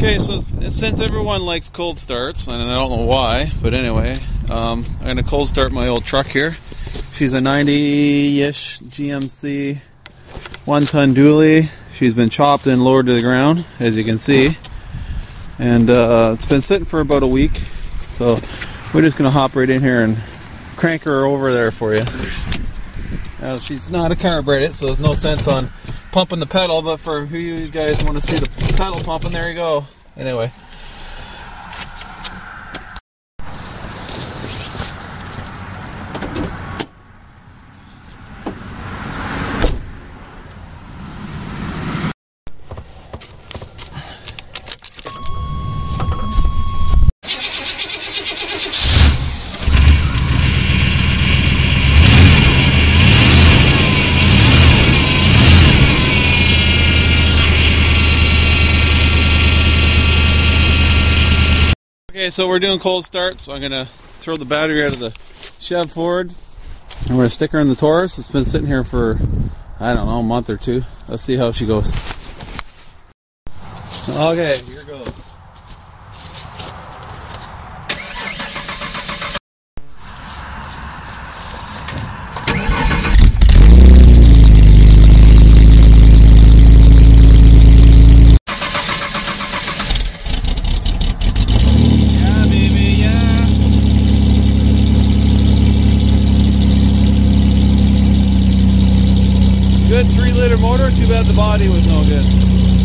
Okay, so since everyone likes cold starts, and I don't know why, but anyway, I'm going to cold start my old truck here. She's a 90-ish GMC 1-ton dually. She's been chopped and lowered to the ground, as you can see. And it's been sitting for about a week. So we're just going to hop right in here and crank her over there for you. Now, she's not a carbureted, so there's no sense on pumping the pedal, but for who you guys want to see the pedal pumping, there you go. Anyway. Okay, so we're doing cold start, so I'm going to throw the battery out of the Chev Ford, and we're going to stick her in the Taurus. It's been sitting here for, I don't know, a month or two. Let's see how she goes. Okay, here goes. Good 3-liter motor, too bad the body was no good.